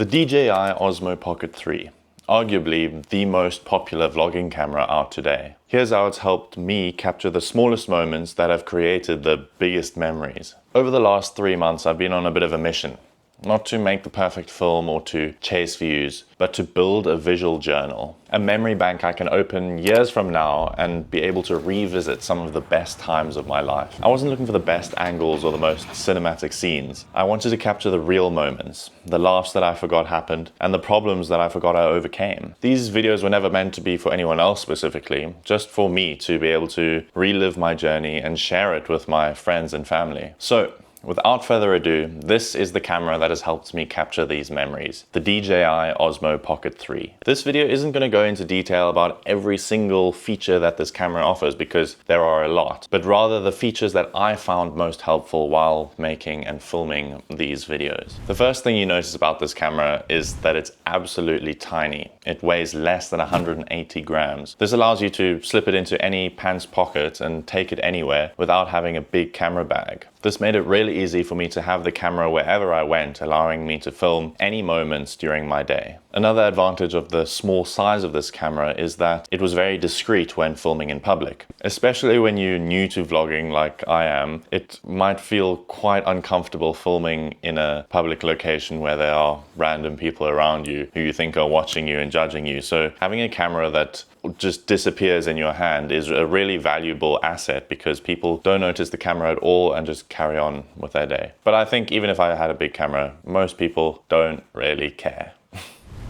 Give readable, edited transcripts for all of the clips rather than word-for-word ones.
The DJI Osmo Pocket 3, arguably the most popular vlogging camera out today. Here's how it's helped me capture the smallest moments that have created the biggest memories. Over the last 3 months, I've been on a bit of a mission. Not to make the perfect film or to chase views, but to build a visual journal. A memory bank I can open years from now and be able to revisit some of the best times of my life. I wasn't looking for the best angles or the most cinematic scenes. I wanted to capture the real moments, the laughs that I forgot happened, and the problems that I forgot I overcame. These videos were never meant to be for anyone else specifically, just for me to be able to relive my journey and share it with my friends and family. So, without further ado, this is the camera that has helped me capture these memories, the DJI Osmo Pocket 3. This video isn't going to go into detail about every single feature that this camera offers because there are a lot, but rather the features that I found most helpful while making and filming these videos. The first thing you notice about this camera is that it's absolutely tiny. It weighs less than 180 grams. This allows you to slip it into any pants pocket and take it anywhere without having a big camera bag. This made it really easy for me to have the camera wherever I went, allowing me to film any moments during my day. Another advantage of the small size of this camera is that it was very discreet when filming in public. Especially when you're new to vlogging like I am, it might feel quite uncomfortable filming in a public location where there are random people around you who you think are watching you and judging you. So having a camera that just disappears in your hand is a really valuable asset because people don't notice the camera at all and just carry on with their day. But I think even if I had a big camera, most people don't really care.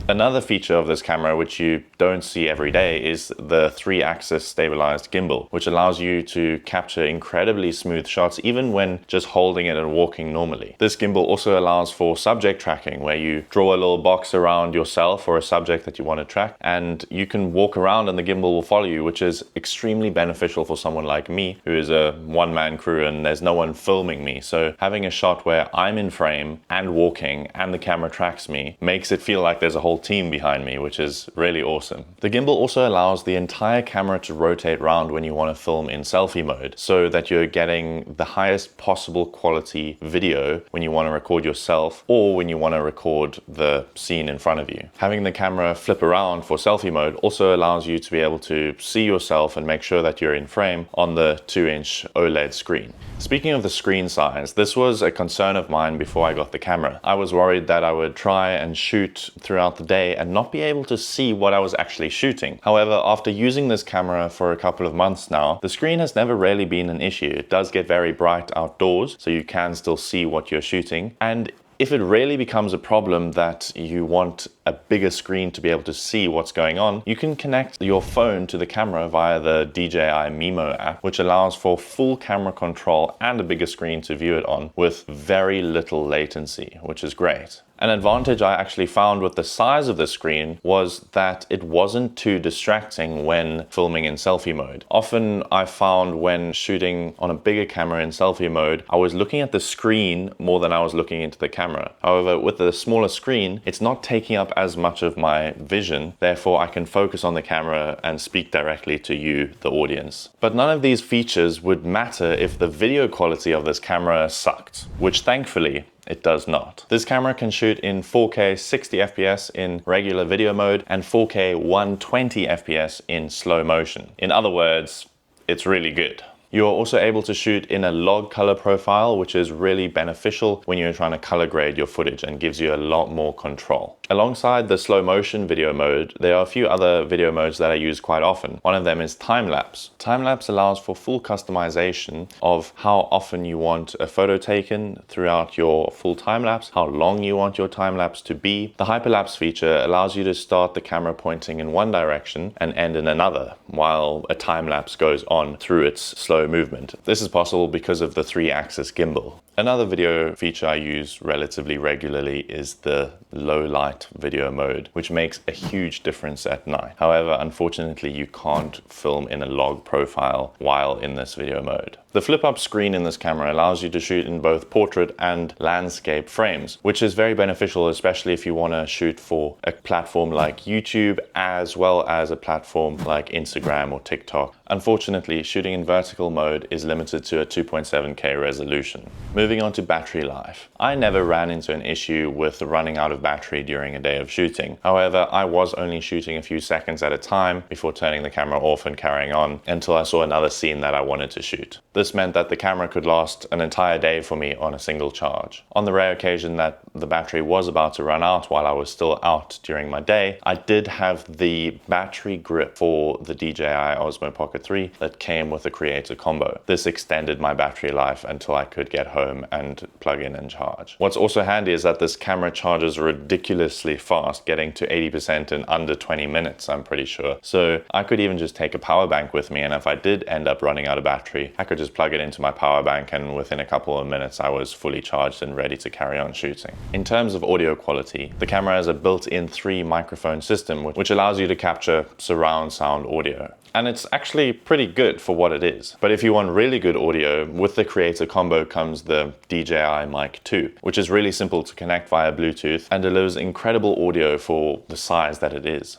Another feature of this camera, which you don't see every day, is the 3-axis stabilized gimbal, which allows you to capture incredibly smooth shots even when just holding it and walking normally. This gimbal also allows for subject tracking, where you draw a little box around yourself or a subject that you want to track, and you can walk around and the gimbal will follow you, which is extremely beneficial for someone like me, who is a one-man crew and there's no one filming me. So having a shot where I'm in frame and walking and the camera tracks me makes it feel like there's a whole team behind me, which is really awesome. The gimbal also allows the entire camera to rotate around when you want to film in selfie mode, so that you're getting the highest possible quality video when you want to record yourself or when you want to record the scene in front of you. Having the camera flip around for selfie mode also allows you to be able to see yourself and make sure that you're in frame on the 2-inch OLED screen. Speaking of the screen size, this was a concern of mine before I got the camera. I was worried that I would try and shoot throughout the day and not be able to see what I was actually shooting. However, after using this camera for a couple of months now, the screen has never really been an issue. It does get very bright outdoors, so you can still see what you're shooting. And if it really becomes a problem that you want a bigger screen to be able to see what's going on, you can connect your phone to the camera via the DJI Mimo app, which allows for full camera control and a bigger screen to view it on with very little latency, which is great. An advantage I actually found with the size of the screen was that it wasn't too distracting when filming in selfie mode. Often I found when shooting on a bigger camera in selfie mode, I was looking at the screen more than I was looking into the camera. However, with the smaller screen, it's not taking up as much of my vision, therefore I can focus on the camera and speak directly to you, the audience. But none of these features would matter if the video quality of this camera sucked, which thankfully it does not. This camera can shoot in 4K 60 FPS in regular video mode and 4K 120 FPS in slow motion. In other words, it's really good. You are also able to shoot in a log color profile, which is really beneficial when you're trying to color grade your footage and gives you a lot more control. Alongside the slow motion video mode, there are a few other video modes that I use quite often. One of them is time-lapse. Time-lapse allows for full customization of how often you want a photo taken throughout your full time-lapse, how long you want your time-lapse to be. The hyperlapse feature allows you to start the camera pointing in one direction and end in another, while a time-lapse goes on through its slow movement. This is possible because of the 3-axis gimbal. Another video feature I use relatively regularly is the low light video mode, which makes a huge difference at night. However, unfortunately, you can't film in a log profile while in this video mode. The flip-up screen in this camera allows you to shoot in both portrait and landscape frames, which is very beneficial, especially if you want to shoot for a platform like YouTube, as well as a platform like Instagram or TikTok. Unfortunately, shooting in vertical mode is limited to a 2.7K resolution. Moving on to battery life. I never ran into an issue with running out of battery during a day of shooting. However, I was only shooting a few seconds at a time before turning the camera off and carrying on until I saw another scene that I wanted to shoot. This meant that the camera could last an entire day for me on a single charge. On the rare occasion that the battery was about to run out while I was still out during my day, I did have the battery grip for the DJI Osmo Pocket 3 that came with the Creator combo. This extended my battery life until I could get home and plug in and charge. What's also handy is that this camera charges ridiculously fast, getting to 80% in under 20 minutes, I'm pretty sure. So I could even just take a power bank with me, and if I did end up running out of battery, I could just plug it into my power bank, and within a couple of minutes I was fully charged and ready to carry on shooting. In terms of audio quality, the camera has a built-in 3 microphone system which allows you to capture surround sound audio. And it's actually pretty good for what it is. But if you want really good audio, with the Creator combo comes the DJI Mic 2, which is really simple to connect via Bluetooth and delivers incredible audio for the size that it is.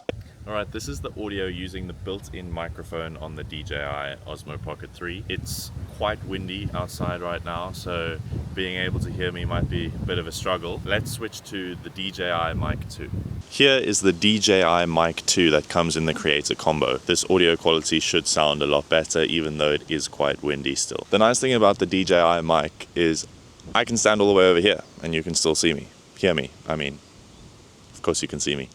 Alright, this is the audio using the built-in microphone on the DJI Osmo Pocket 3. It's quite windy outside right now, so being able to hear me might be a bit of a struggle. Let's switch to the DJI Mic 2. Here is the DJI Mic 2 that comes in the Creator combo. This audio quality should sound a lot better, even though it is quite windy still. The nice thing about the DJI mic is I can stand all the way over here and you can still see me. Hear me, I mean. Of course you can see me.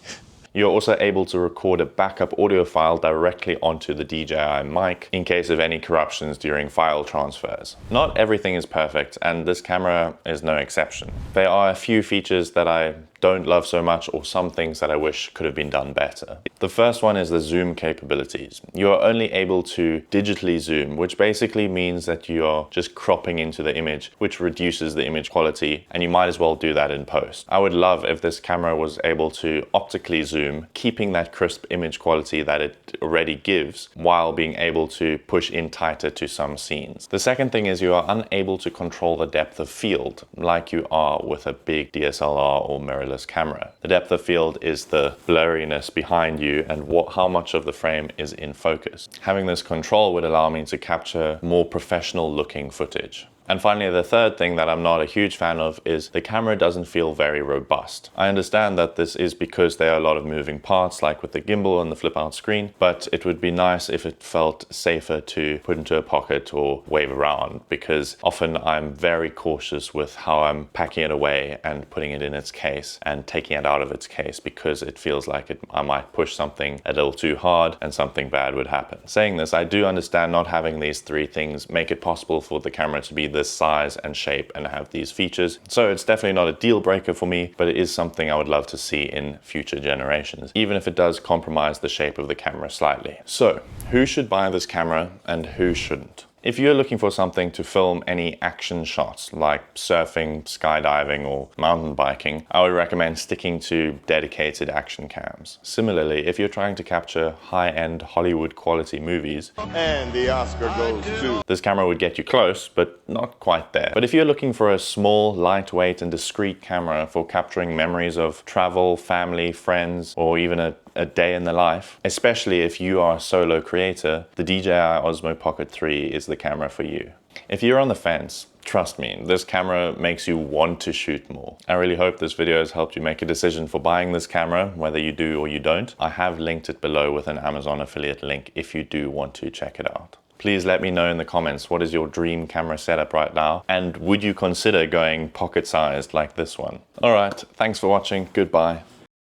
You're also able to record a backup audio file directly onto the DJI mic in case of any corruptions during file transfers. Not everything is perfect, and this camera is no exception. There are a few features that I don't love so much, or some things that I wish could have been done better. The first one is the zoom capabilities. You are only able to digitally zoom, which basically means that you are just cropping into the image, which reduces the image quality, and you might as well do that in post. I would love if this camera was able to optically zoom, keeping that crisp image quality that it already gives, while being able to push in tighter to some scenes. The second thing is you are unable to control the depth of field like you are with a big DSLR or mirrorless camera. The depth of field is the blurriness behind you and how much of the frame is in focus. Having this control would allow me to capture more professional looking footage. And finally, the third thing that I'm not a huge fan of is the camera doesn't feel very robust. I understand that this is because there are a lot of moving parts, like with the gimbal and the flip out screen, but it would be nice if it felt safer to put into a pocket or wave around, because often I'm very cautious with how I'm packing it away and putting it in its case and taking it out of its case, because it feels like I might push something a little too hard and something bad would happen. Saying this, I do understand not having these 3 things make it possible for the camera to be this size and shape and have these features. So it's definitely not a deal breaker for me, but it is something I would love to see in future generations, even if it does compromise the shape of the camera slightly. So who should buy this camera and who shouldn't? If you're looking for something to film any action shots like surfing, skydiving, or mountain biking, I would recommend sticking to dedicated action cams. Similarly, if you're trying to capture high-end Hollywood quality movies, and the Oscar goes to, this camera would get you close, but not quite there. But if you're looking for a small, lightweight, and discreet camera for capturing memories of travel, family, friends, or even a day in the life, especially if you are a solo creator, the DJI Osmo Pocket 3 is the camera for you. If you're on the fence, trust me, this camera makes you want to shoot more. I really hope this video has helped you make a decision for buying this camera, whether you do or you don't. I have linked it below with an Amazon affiliate link if you do want to check it out. Please let me know in the comments, what is your dream camera setup right now? And would you consider going pocket-sized like this one? Alright, thanks for watching, goodbye.